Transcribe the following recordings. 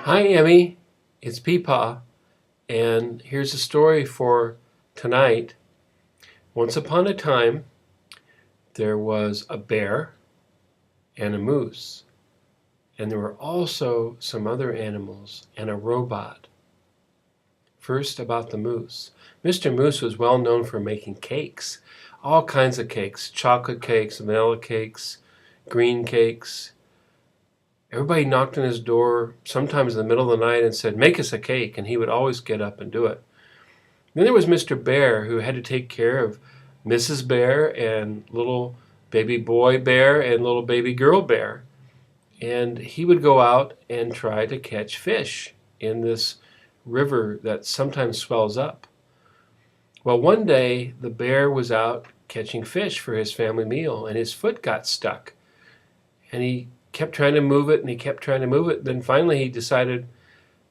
Hi, Emmy. It's Peepaw, and here's a story for tonight. Once upon a time, there was a bear and a moose, and there were also some other animals and a robot. First, about the moose. Mr. Moose was well known for making cakes, all kinds of cakes, chocolate cakes, vanilla cakes, green cakes. Everybody knocked on his door sometimes in the middle of the night and said, "Make us a cake," and he would always get up and do it. Then there was Mr. Bear, who had to take care of Mrs. Bear and little baby boy bear and little baby girl bear. And he would go out and try to catch fish in this river that sometimes swells up. Well, one day the bear was out catching fish for his family meal, and his foot got stuck. And he kept trying to move it, and he kept trying to move it. Then finally he decided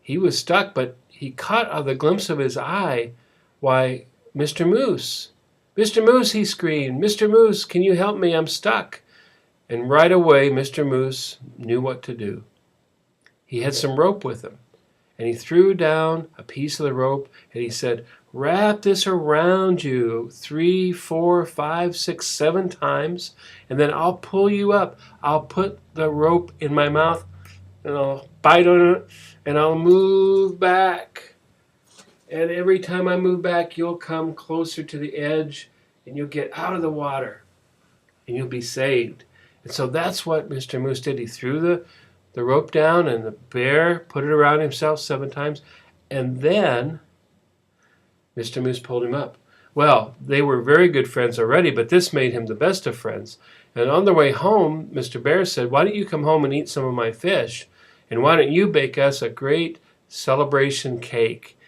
he was stuck, but he caught out of the glimpse of his eye, why, Mr. Moose. "Mr. Moose," he screamed. "Mr. Moose, can you help me? I'm stuck." And right away, Mr. Moose knew what to do. He had some rope with him, and he threw down a piece of the rope, and he said, "Wrap this around you 3, 4, 5, 6, 7 times, and then I'll pull you up. I'll put the rope in my mouth, and I'll bite on it, and I'll move back. And every time I move back, you'll come closer to the edge, and you'll get out of the water, and you'll be saved." And so that's what Mr. Moose did. He threw the rope down, and the bear put it around himself 7 times, and then Mr. Moose pulled him up. Well, they were very good friends already, but this made him the best of friends. And on their way home, Mr. Bear said, "Why don't you come home and eat some of my fish? And why don't you bake us a great celebration cake?"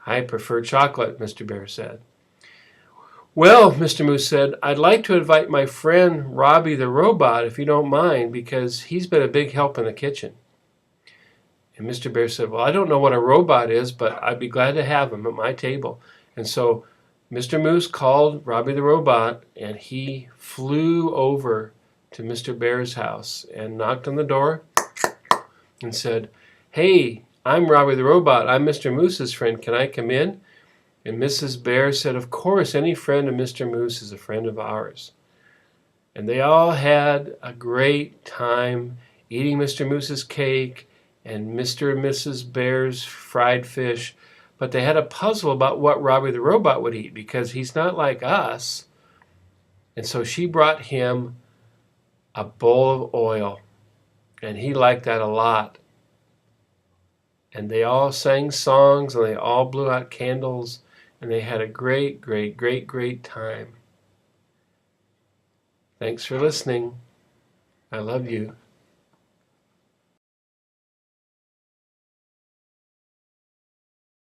"I prefer chocolate," Mr. Bear said. "Well," Mr. Moose said, "I'd like to invite my friend Robbie the robot, if you don't mind, because he's been a big help in the kitchen." And Mr. Bear said, "Well, I don't know what a robot is, but I'd be glad to have him at my table." And so Mr. Moose called Robbie the robot, and he flew over to Mr. Bear's house and knocked on the door and said, "Hey, I'm Robbie the robot. I'm Mr. Moose's friend. Can I come in?" And Mrs. Bear said, "Of course, any friend of Mr. Moose is a friend of ours." And they all had a great time eating Mr. Moose's cake and Mr. and Mrs. Bear's fried fish. But they had a puzzle about what Robbie the robot would eat, because he's not like us. And so she brought him a bowl of oil, and he liked that a lot. And they all sang songs, and they all blew out candles, and they had a great, great, great, great time. Thanks for listening. I love you.